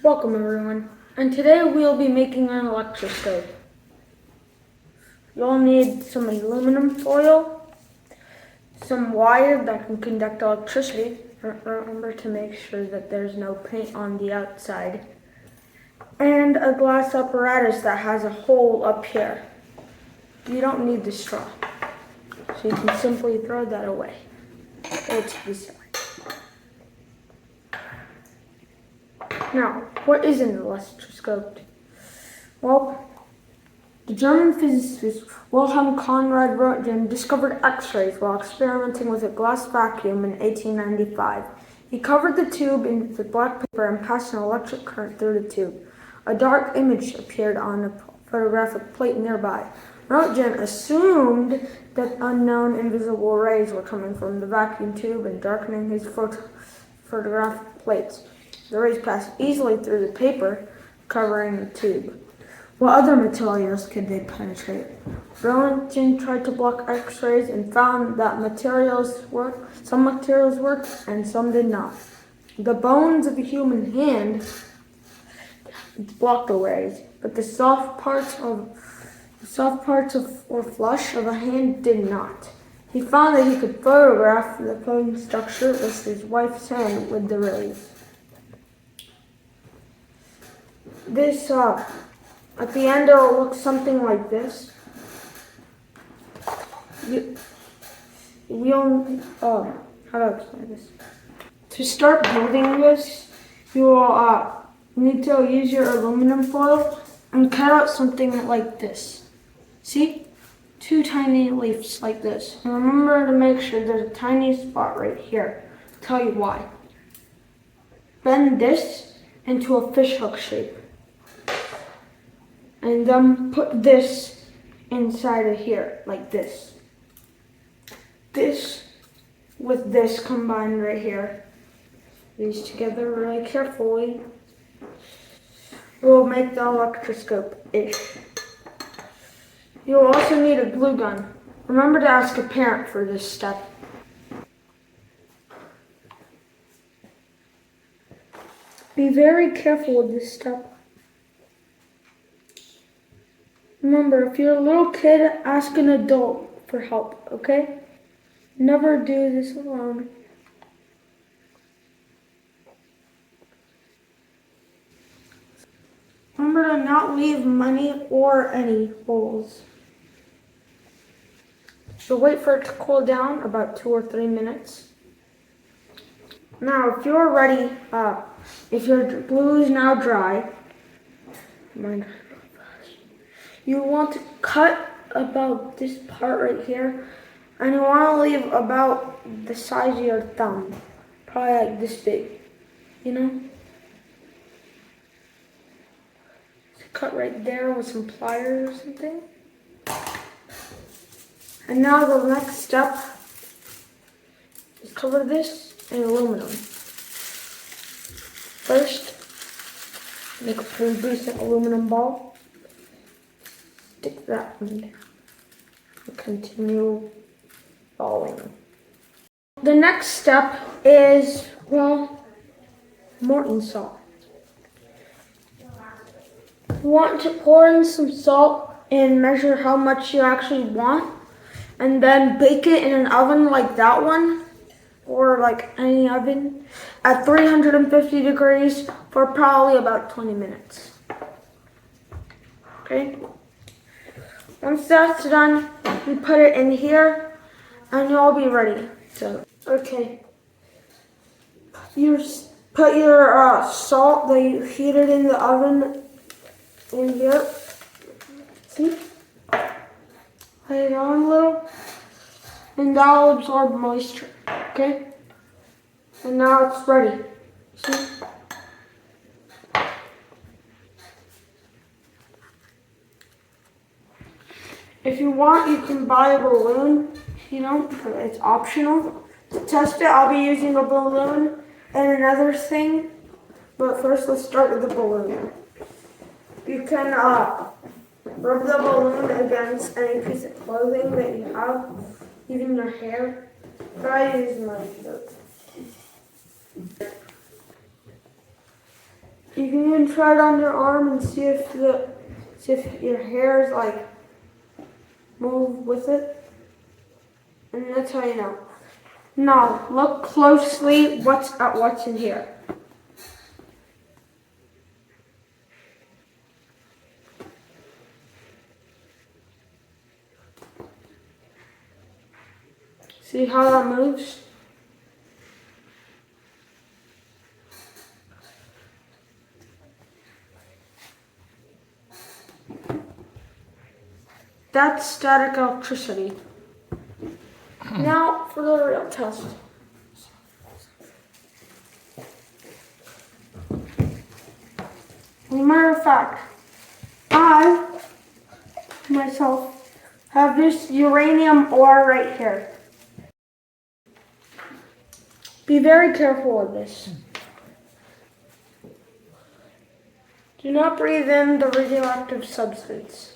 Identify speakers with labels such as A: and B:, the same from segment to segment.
A: Welcome everyone, and today we'll be making an electroscope. You'll need some aluminum foil, some wire that can conduct electricity. Remember to make sure that there's no paint on the outside, and a glass apparatus that has a hole up here. You don't need the straw, so you can simply throw that away. Go to the side. Now, what is an electroscope? Well, the German physicist Wilhelm Conrad Roentgen discovered X-rays while experimenting with a glass vacuum in 1895. He covered the tube with black paper and passed an electric current through the tube. A dark image appeared on a photographic plate nearby. Roentgen assumed that unknown invisible rays were coming from the vacuum tube and darkening his photographic plates. The rays passed easily through the paper covering the tube. What other materials could they penetrate? Roentgen tried to block X-rays and found that some materials worked and some did not. The bones of the human hand blocked the rays, but the soft parts or flesh of a hand did not. He found that he could photograph the bone structure of his wife's hand with the rays. This, at the end, it'll look something like this. How do I explain this? To start building this, you will need to use your aluminum foil and cut out something like this. See? 2 tiny leaves like this. And remember to make sure there's a tiny spot right here. I'll tell you why. Bend this into a fishhook shape. And then put this inside of here, like this. This with this combined right here. These together really carefully will make the electroscope-ish. You'll also need a glue gun. Remember to ask a parent for this step. Be very careful with this step. Remember, if you're a little kid, ask an adult for help, okay? Never do this alone. Remember to not leave money or any holes. So wait for it to cool down about 2 or 3 minutes. Now, if you're ready, if your glue is now dry, you want to cut about this part right here, and you want to leave about the size of your thumb, probably like this big, you know? So cut right there with some pliers or something. And now the next step is cover this in aluminum. First, make a pretty decent aluminum ball. Stick that in there and continue balling. The next step is, Morton salt. You want to pour in some salt and measure how much you actually want, and then bake it in an oven like that one, or like any oven, at 350 degrees for probably about 20 minutes. Okay? Once that's done, you put it in here, and you'll be ready. So, okay. You put your salt that you heated in the oven in here. See? Put it on a little, and that'll absorb moisture. Okay? And now it's ready. See? If you want, you can buy a balloon, it's optional. To test it, I'll be using a balloon and another thing, but first let's start with the balloon. You can rub the balloon against any piece of clothing that you have, even your hair. Try using my shirt. You can even try it on your arm and see if your hairs like move with it. And that's how you know. Now look closely what's in here. See how that moves? That's static electricity. Now for the real test. As a matter of fact, I myself have this uranium ore right here. Be very careful with this. Do not breathe in the radioactive substance.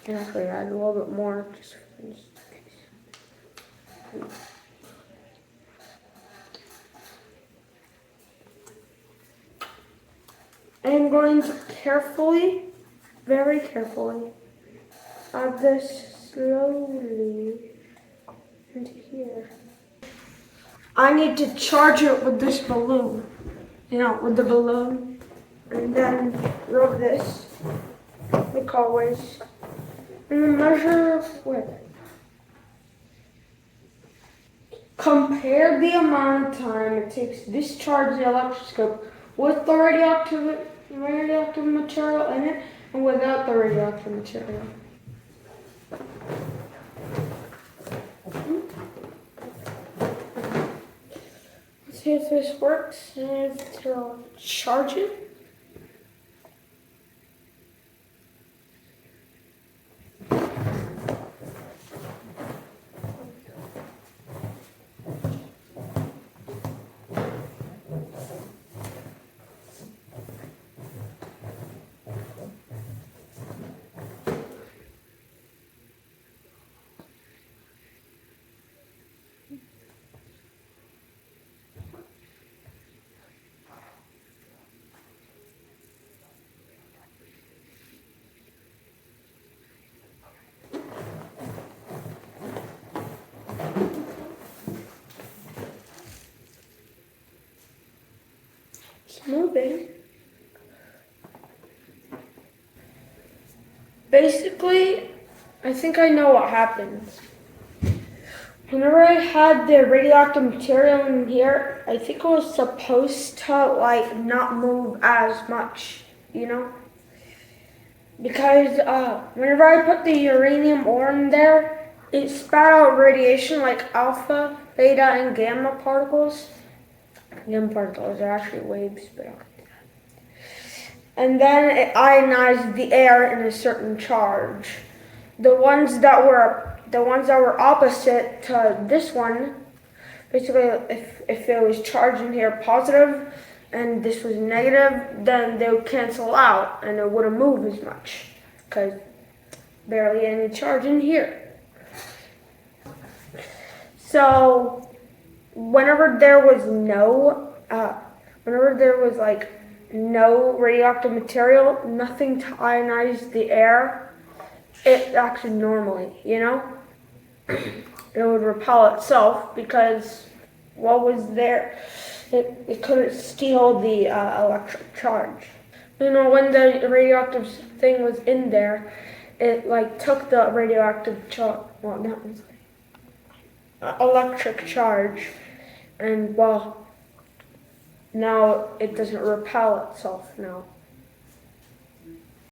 A: Actually, add a little bit more. I'm going to carefully, very carefully, add this slowly into here. I need to charge it with this balloon, with the balloon, and then rub this, like always, and then measure width. Compare the amount of time it takes to discharge the electroscope with the radioactive material in it and without the radioactive material. Let's see if this works and if it'll charge it. It's moving. Basically, I think I know what happens. Whenever I had the radioactive material in here, I think it was supposed to not move as much, Because whenever I put the uranium ore in there, it spat out radiation like alpha, beta, and gamma particles. Gamma particles are actually waves, but and then it ionized the air in a certain charge. The ones that were opposite to this one, basically, if it was charged in here positive and this was negative, then they would cancel out and it wouldn't move as much because barely any charge in here. So whenever there was no radioactive material, nothing to ionize the air, it acted normally, It would repel itself because what was there, it couldn't steal the electric charge. When the radioactive thing was in there, it took the radioactive electric charge, and now it doesn't repel itself now.